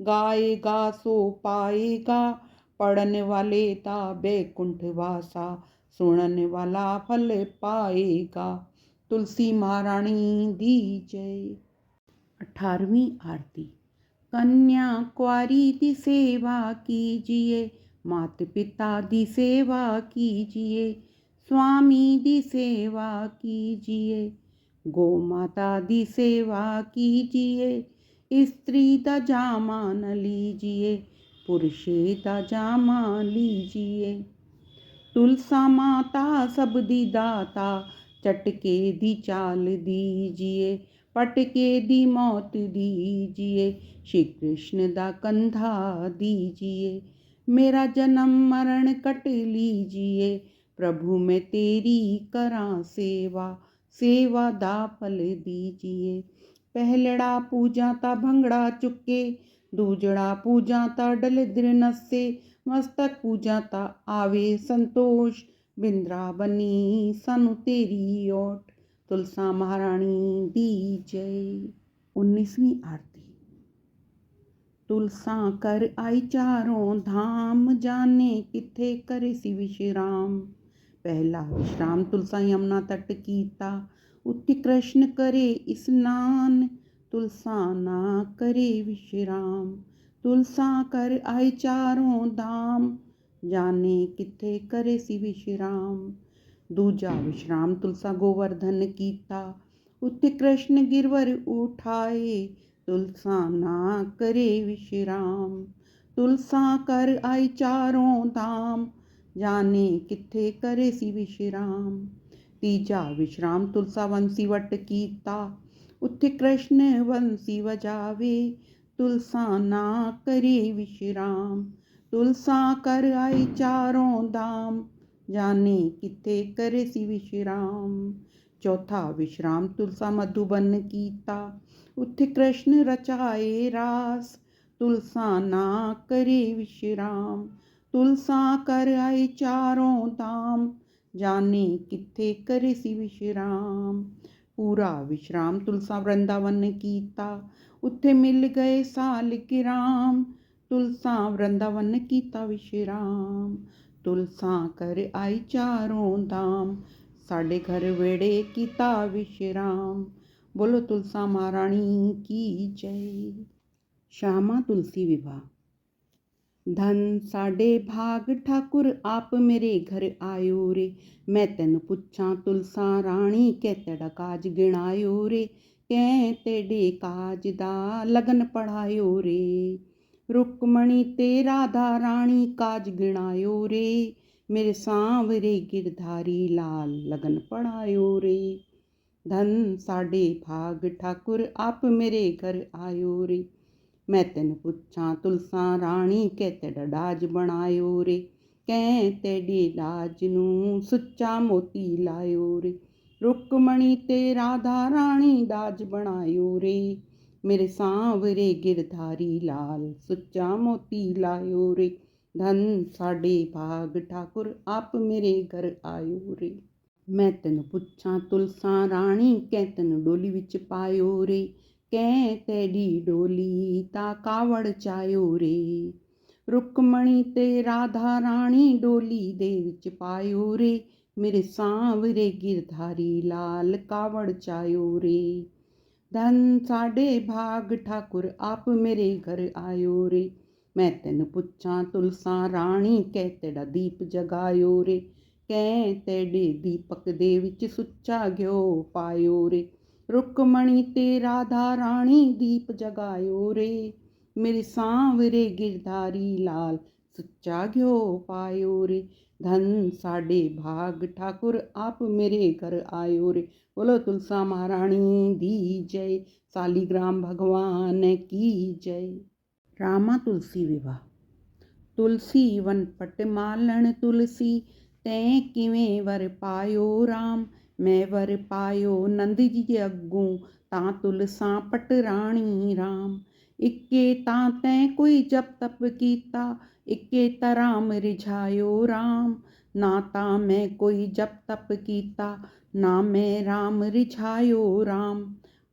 A: गाएगा सो पाएगा। पढ़ने वाले ता बैकुंठ वासा, सुनने वाला फल पाएगा। तुलसी महारानी दी जय। 18वीं आरती। कन्या कुंवारी दी सेवा कीजिए, मात पिता दी सेवा कीजिए। स्वामी दी सेवा कीजिए, गौ माता दी सेवा कीजिए। स्त्री दा जामा न लीजिए, पुरुषे दा जामा लीजिए। तुलसा माता सब दी दाता, चटके दी चाल दीजिए। पटके दी मौत दीजिए, श्री कृष्ण दा कंधा दीजिए। मेरा जन्म मरण कट लीजिए, प्रभु मैं तेरी करां सेवा। सेवा दा फल दीजिए। पहलड़ा पूजा ता भंगड़ा चुके, दूजड़ा पूजा ता डलिद्र नसे। मस्तक पूजा ता आवे संतोष, बिंद्रावनी सानू तेरी ओट। तुलसा महारानी दी जय। 19वीं आरती। तुलसा कर आई चारों धाम, जाने किथे करे सी विश्राम। पहला विश्राम तुलसा यमुना तट कीता, उत्ति कृष्ण करे स्नान। तुलसा ना करे विश्राम, तुलसा कर आई चारों धाम, जाने किथे करे सी विश्राम। दूजा विश्राम तुलसा गोवर्धन कीता, उत्ति कृष्ण गिरवर उठाए। तुलसा ना करे विश्राम, तुलसा कर आई चारों धाम, जाने किथे करे सी विश्राम। तीजा विश्राम तुलसा वंशी वट कीता, उत्थे कृष्ण वंशी वजावे। तुलसा ना करे विश्राम, तुलसा कर आई चारों धाम, जाने किथे करे सी विश्राम। चौथा विश्राम तुलसा मधुबन कीता, उत्थे कृष्ण रचाए रास। तुलसा ना करे विश्राम, तुलसा कर आई चारों धाम, जाने किथे करे सी विश्राम। पूरा विश्राम तुलसा वृंदावन कीता, उत्थे मिल गए सालिक राम। तुलसा वृंदावन कीता विश्राम, तुलसा कर आई चारों धाम, साडे घर वेड़े कीता विश्राम। बोलो तुलसा महारानी की जय। श्यामा तुलसी विवाह। धन साडे भाग ठाकुर आप मेरे घर आयो रे। मैं तेन पुछां तुलसा राणी, कै तेरा काज गिणायो रे। कै तेरे काज दा लगन पढ़ायो रे। रुक्मणी ते राधा राणी काज गिणायो रे। मेरे सांवरे गिरधारी लाल लगन पढ़ायो रे। धन साडे भाग ठाकुर आप मेरे घर आयो रे। मैं तेन पुछां तुलसा राणी, कै तेरा डाज बनायो रे। कै तेरे डाज नूं सुच्चा मोती लायो रे। रुक्मणी ते राधा राणी डाज बनायो रे। मेरे सांवरे गिरधारी लाल सुच्चा मोती लायो रे। धन साडे भाग ठाकुर आप मेरे घर आयो रे। मैं तेन पुछां तुलसा राणी, कै तेन डोली विच पायो रे। कै तेरी डोली ता कावड़ चायो रे। रुक्मणी ते राधा राणी डोली दे विच पायो रे। मेरे सांवरे गिरधारी लाल कावड़ चायो रे। ਧਨ ਸਾਡੇ ਭਾਗ ਠਾਕੁਰ ਆਪ ਮੇਰੇ ਘਰ ਆਇਓ ਰੇ। ਮੈਂ ਤੈਨੂੰ ਪੁੱਛਾਂ ਤੁਲਸਾਂ ਰਾਣੀ ਕਹਿ ਤੇਰਾ ਦੀਪ ਜਗਾਇਓ ਰੇ। ਕਹਿ ਤੇਡੇ ਦੀਪਕ ਦੇ ਵਿੱਚ ਸੁੱਚਾ ਘਿਓ ਪਾਇਓ ਰੇ। ਰੁਕਮਣੀ ਤੇ ਰਾਧਾ ਰਾਣੀ ਦੀਪ ਜਗਾਇਓ ਰੇ। ਮੇਰੇ ਸਾਂਵਰੇ ਗਿਰਧਾਰੀ ਲਾਲ ਸੁੱਚਾ ਘਿਓ ਪਾਇਓ ਰੇ। ਧਨ ਸਾਡੇ ਭਾਗ ਠਾकुर आप मेरे घर आयो रे। बोलो तुलसा महारानी दी जय। सालीग्राम भगवान की जय। रामा तुलसी विवाह। तुलसी वन पट मालण तुलसी तैं किवें वर पायो राम। मैं वर पायो नंद जी अग्गों तां तुलसा पट राणी राम। इक्के तां तैं कोई जप तप कीता इक्के तराम रिझायो राम। ना तां मैं कोई जप तप कीता ना मैं राम रिझायो राम।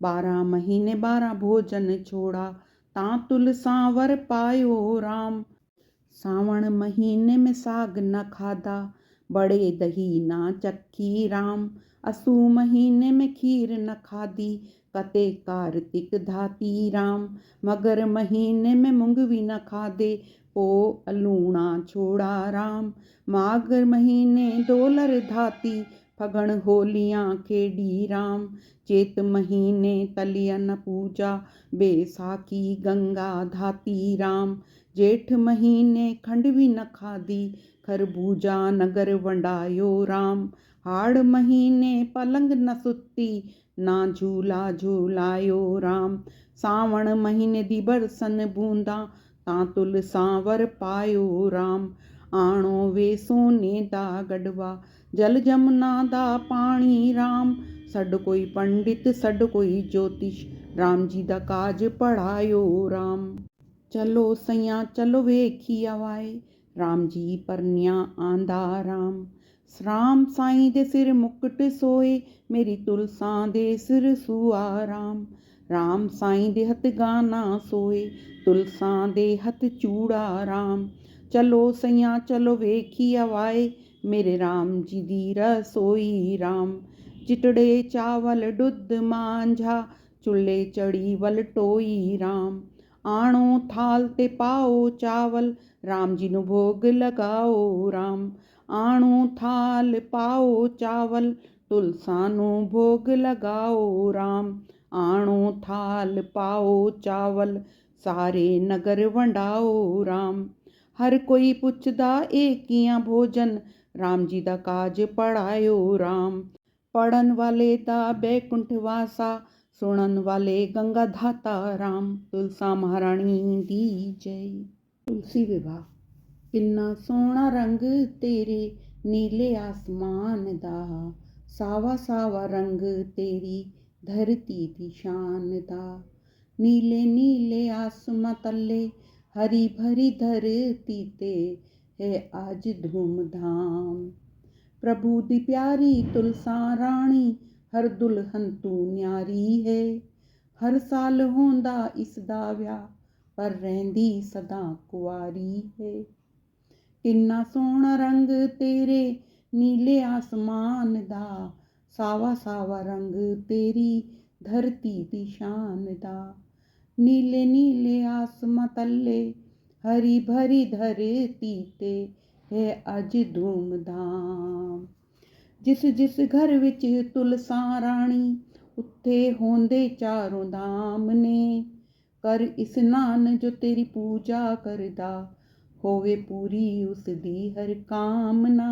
A: 12 महीने 12 भोजन छोड़ा तां तुलसा वर पायो राम। सावण महीने में साग न खाधा बड़े दही ना चखी राम। असू महीने में खीर न खाधी कते कार्तिक धाती राम। मगर महीने में मूंगवी न खाधे पो अलूणा छोड़ा राम। माघ महीने डोलर धाती फगण होलियां खेड़ी राम। चेत महीने तलिया न पूजा बैसाखी गंगा धाती राम। जेठ महीने खंडवी न खाधी खरबूजा नगर वंडायो राम। हाड़ महीने पलंग न सुती ना झूला झूलायो राम। सावण महीने दी बरसन बूंदा तां तुलसा वर पायो राम। आणो वे सोने दा गढ़वा जल जमुना दा पानी राम। सड कोई पंडित सड कोई ज्योतिष राम जी दा काज पढ़ायो राम। चलो सैया चलो वेखी आवाए राम जी परनिया आंदा राम। राम साईं दे सिर मुकुट सोए मेरी तुलसा दे सिर सुआ राम। राम साईं दे हथ गाना सोए तुलसा दे हथ चूड़ा राम। चलो सैया चलो वेखी आवाए मेरे राम जी दी रसोई राम। चिटड़े चावल दुध मांझा चुल्हे चढ़ी वल टोई राम। आणो थाल ते पाओ चावल राम जी नू भोग लगाओ राम। आणो थाल पाओ चावल तुलसा नू भोग लगाओ राम। आणो थाल पाओ चावल सारे नगर वंडाओ राम। हर कोई पुछदा ए कियां भोजन राम जी दा काज पढ़ायो राम। पढ़न वाले दा बैकुंठ वासा सुनन वाले गंगा धाता राम। तुलसा महारानी दी जय। तुलसी विवाह। किन्ना सोहना रंग तेरे नीले आसमान दा सावा सावा रंग तेरी धरती दी शान दा। नीले नीले आसमां तले हरी भरी धरती ते है आज धूमधाम। प्रभु दी प्यारी तुलसा रानी हर दुल्हन तू न्यारी है। हर साल होंदा इसदा व्याह पर रहंदी सदा कुआरी है। किन्ना सोहना रंग तेरे नीले आसमान दा सावा सावा रंग तेरी धरती दी शान दा। नीले नीले आसमां तले हरी भरी धरती ते है अज धूमधाम। जिस जिस घर विच तुलसा रानी उत्थे होंदे चारों धाम ने। कर इस्नान जो तेरी पूजा करदा होवे पूरी उस दी हर कामना।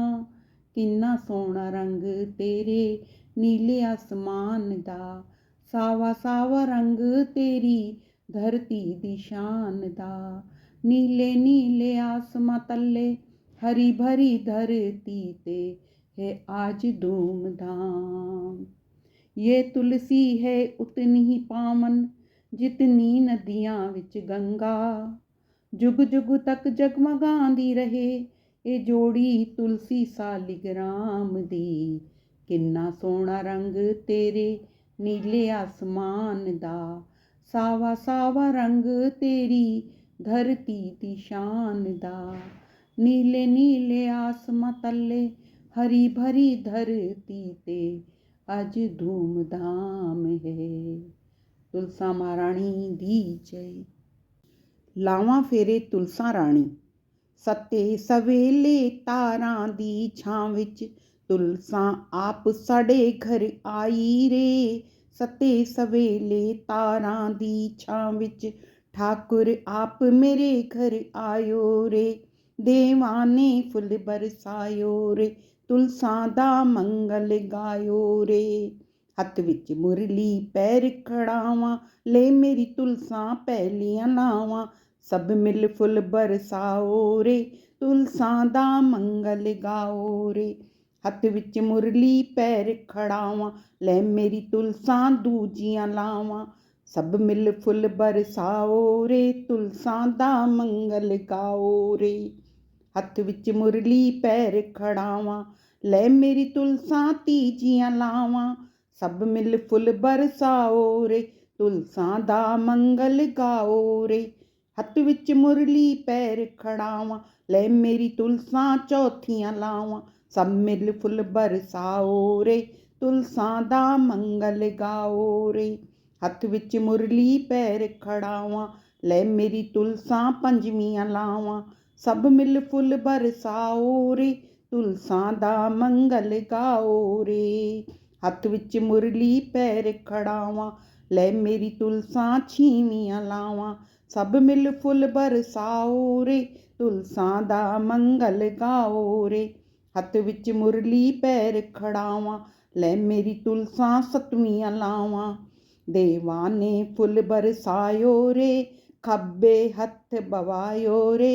A: किन्ना सोहना रंग तेरे नीले आसमान दा सावा सावा रंग तेरी धरती दी शान दा। नीले नीले आसमां तले हरी भरी धरती ते है आज धूमधाम। ये तुलसी है उतनी ही पावन जितनी नदियां विच गंगा। जुग जुग तक जगमगांदी रहे ये जोड़ी तुलसी सालिग्राम दी। किन्ना सोहना रंग तेरे नीले आसमान दा सावा सावा रंग तेरी धरती दी शान दा। नीले नीले आसमां तले हरी भरी धरती ते अज धूमधाम है। तुलसा महारानी दी जय। लावां फेरे तुलसा राणी। सते सवेले तारां दी छां विच तुलसा आप साडे घर आई रे। सते सवेले तारां दी छां विच ठाकुर आप मेरे घर आयो रे। देवां ने फुल बरसायो रे, तुलसा दा मंगल गायो रे। हत्थ विच मुरली पैर खड़ावां, ले मेरी तुलसा पैलियां लावां। सब मिल फुल बरसाओ रे, तुलसा दा मंगल गाओ रे। हत्थ विच मुरली पैर खड़ावां, ले मेरी तुलसा दूजियां लावां। सब मिल फुल बरसाओ रे, तुलसा दा मंगल गाओ रे। हत्थ विच मुरली पैर खड़ावां, ले मेरी तुलसा तीजियां लावां। सब मिल फुल बरसाओ रे, तुलसा दा मंगल गाओ रे। हत्थ विच मुरली पैर खड़ावां, ले मेरी तुलसा चौथियां लावां। सब मिल फुल बरसाओ रे, तुलसा दा मंगल गाओ रे। हत्थ विच मुरली पैर खड़ावां, ले मेरी तुलसा पंजवियां लावां। सब मिल फुल बरसाओ रे, तुलसा दा मंगल गाओ रे। हत्थ विच मुरली पैर खड़ावां, ले मेरी तुलसा छीवियां लावां। सब मिल फुल बरसाओ रे, तुलसा दा मंगल गाओ रे। हत्थ विच मुरली पैर खड़ावां, ले मेरी तुलसा सतवियां लावां। देवां ने फुल बरसायो रे, खब्बे हत्थ बवायो रे।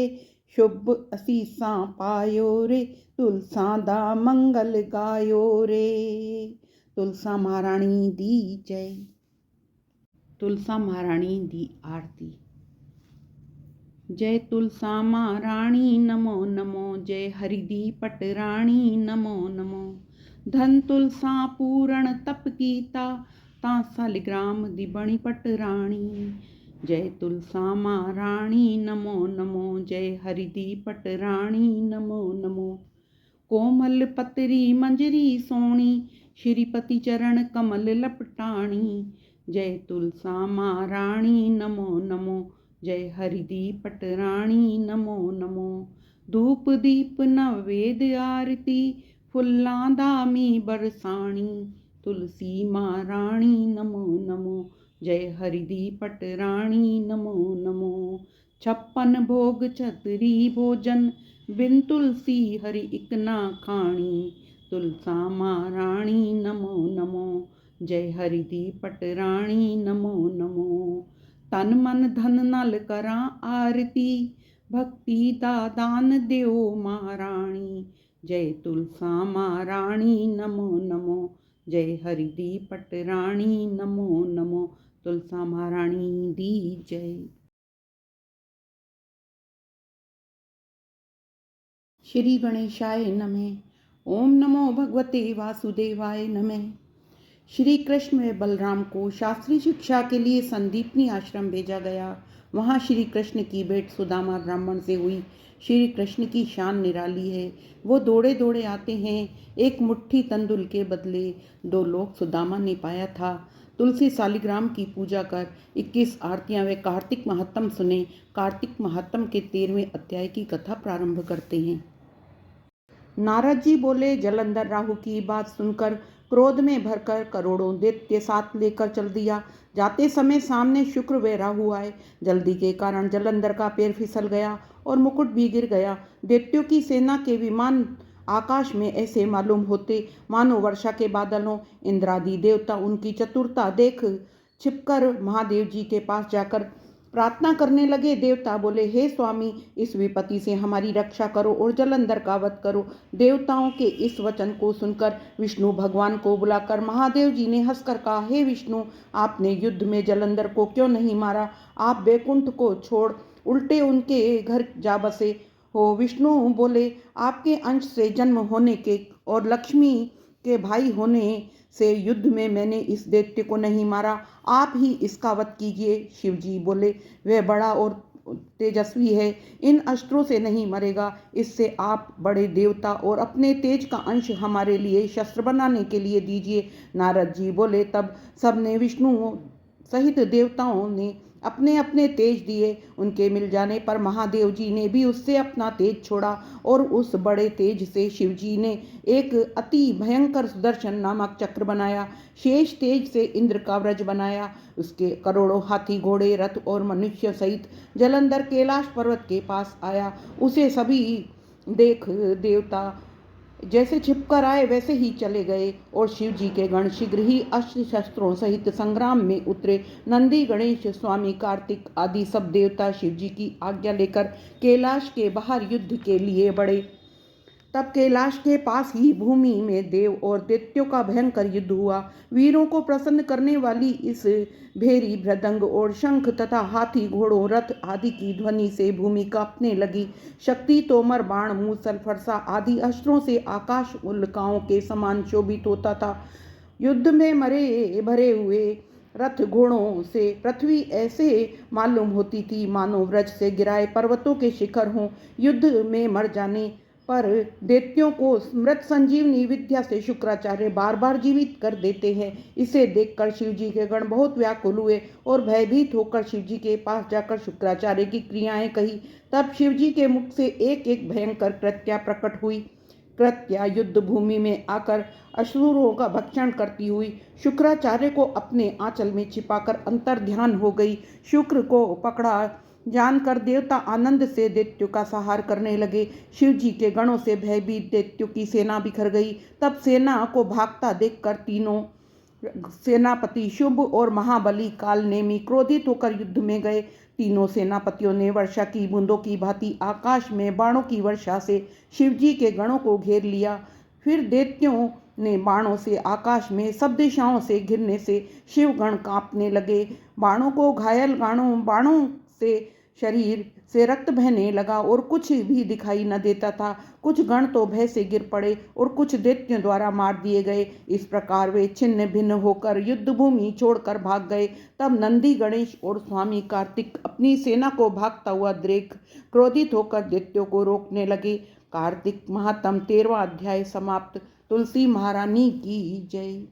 A: शुभ असीसां पायो रे, तुलसा दा मंगल गायो रे। तुलसा महारानी दी जय। तुलसा महारानी दी आरती। जय तुलसा महारानी नमो नमो, जय हरि दी पटराणी नमो नमो। धन तुलसा पूरण तप कीता, तां सालिग्राम दी बणी पटराणी। जय तुलसा महारानी नमो नमो, जय हरि दी पटराणी नमो नमो। कोमल पतरी मंजरी सोणी, श्रीपति चरण कमल लपटाणी। जय तुलसा महारानी नमो नमो, जय हरि दी पटराणी नमो नमो। धूप दीप नवेद आरती, फुल्लां दा मी बरसाणी। तुलसी महारानी नमो नमो, जय हरि दी पटराणी नमो नमो। छप्पन भोग छतरी भोजन, बिन तुलसी हरि इक ना खाणी। तुलसा महारानी नमो नमो, जय हरि दी पटराणी नमो नमो। तन मन धन नाल करां आरती, भक्ति दा दान देओ महाराणी। जय तुलसा महारानी नमो नमो, जय हरि दी पटराणी नमो नमो। तुलसा महारानी दी जय। श्री गणेशाय नमः। ओम नमो भगवते वासुदेवाय नमः। श्री कृष्ण व बलराम को शास्त्रीय शिक्षा के लिए संदीपनी आश्रम भेजा गया। वहाँ श्री कृष्ण की भेंट सुदामा ब्राह्मण से हुई। श्री कृष्ण की शान निराली है। वो दौड़े दौड़े आते हैं, एक मुट्ठी तंदुल के बदले 2 लोग सुदामा ने पाया था। तुलसी सालिग्राम की पूजा कर 21 आरतियां व कार्तिक महात्म सुने। कार्तिक महात्म के 13वें अध्याय की कथा प्रारंभ करते हैं। नारद जी बोले, जलंधर राहु की बात सुनकर क्रोध में भरकर करोड़ों दैत्य साथ लेकर चल दिया। जाते समय सामने शुक्र व राहु आए। जल्दी के कारण जलंधर का पैर फिसल गया और मुकुट भी गिर गया। दैत्यों की सेना के विमान आकाश में ऐसे मालूम होते मानो वर्षा के बादल हों। इंद्रादि देवता उनकी चतुरता देख छिपकर महादेव जी के पास जाकर प्रार्थना करने लगे। देवता बोले, हे स्वामी, इस विपत्ति से हमारी रक्षा करो और जलंधर का वध करो। देवताओं के इस वचन को सुनकर विष्णु भगवान को बुलाकर महादेव जी ने हंसकर कहा, हे विष्णु, आपने युद्ध में जलंधर को क्यों नहीं मारा? आप बैकुंठ को छोड़ उल्टे उनके घर जा बसे हो। विष्णु बोले, आपके अंश से जन्म होने के और लक्ष्मी के भाई होने से युद्ध में मैंने इस दैत्य को नहीं मारा, आप ही इसका वध कीजिए। शिव जी बोले, वह बड़ा और तेजस्वी है, इन अस्त्रों से नहीं मरेगा। इससे आप बड़े देवता और अपने तेज का अंश हमारे लिए शस्त्र बनाने के लिए दीजिए। नारद जी बोले, तब सबने विष्णु सहित देवताओं ने अपने अपने तेज दिए। उनके मिल जाने पर महादेव जी ने भी उससे अपना तेज छोड़ा और उस बड़े तेज से शिव जी ने एक अति भयंकर सुदर्शन नामक चक्र बनाया। शेष तेज से इंद्र का व्रज बनाया। उसके करोड़ों हाथी घोड़े रथ और मनुष्य सहित जलंधर कैलाश पर्वत के पास आया। उसे सभी देख देवता जैसे छिपकर आए वैसे ही चले गए और शिव जी के गण शीघ्र ही अस्त्र शस्त्रों सहित संग्राम में उतरे। नंदी, गणेश, स्वामी कार्तिक आदि सब देवता शिव जी की आज्ञा लेकर कैलाश के बाहर युद्ध के लिए बढ़े। तब कैलाश के पास ही भूमि में देव और दैत्यों का भयंकर युद्ध हुआ। वीरों को प्रसन्न करने वाली इस भेरी, मृदंग और शंख तथा हाथी घोड़ों रथ आदि की ध्वनि से भूमि कांपने लगी। शक्ति, तोमर, बाण, मूसल, फरसा आदि अस्त्रों से आकाश उल्काओं के समान शोभित होता था। युद्ध में मरे भरे हुए रथ घोड़ों से पृथ्वी ऐसे मालूम होती थी मानो व्रज से गिराए पर्वतों के शिखर हों। युद्ध में मर जाने पर दैत्यों को मृत संजीवनी विद्या से शुक्राचार्य बार बार जीवित कर देते हैं। इसे देखकर शिव जी के गण बहुत व्याकुल हुए और भयभीत होकर शिव जी के पास जाकर शुक्राचार्य की क्रियाएं कही। तब शिव जी के मुख से एक एक भयंकर कृत्या प्रकट हुई। कृत्या युद्ध भूमि में आकर असुरों का भक्षण करती हुई शुक्राचार्य को अपने आंचल में छिपाकर अंतर ध्यान हो गई। शुक्र को पकड़ा जानकर देवता आनंद से दैत्यों का संहार करने लगे। शिव जी के गणों से भयभीत दैत्यों की सेना बिखर गई। तब सेना को भागता देखकर तीनों सेनापति शुभ और महाबली कालनेमी क्रोधित होकर युद्ध में गए। तीनों सेनापतियों ने वर्षा की बूंदों की भांति आकाश में बाणों की वर्षा से शिव जी के गणों को घेर लिया। फिर दैत्यों ने बाणों से आकाश में सब दिशाओं से घिरने से शिवगण कांपने लगे। बाणों को घायल बाणों से शरीर से रक्त बहने लगा और कुछ भी दिखाई न देता था। कुछ गण तो भय से गिर पड़े और कुछ दैत्यों द्वारा मार दिए गए। इस प्रकार वे छिन्न भिन्न होकर युद्ध भूमि छोड़कर भाग गए। तब नंदी, गणेश और स्वामी कार्तिक अपनी सेना को भागता हुआ देख क्रोधित होकर दैत्यों को रोकने लगे। कार्तिक महात्म 13वां अध्याय समाप्त। तुलसी महारानी की जय।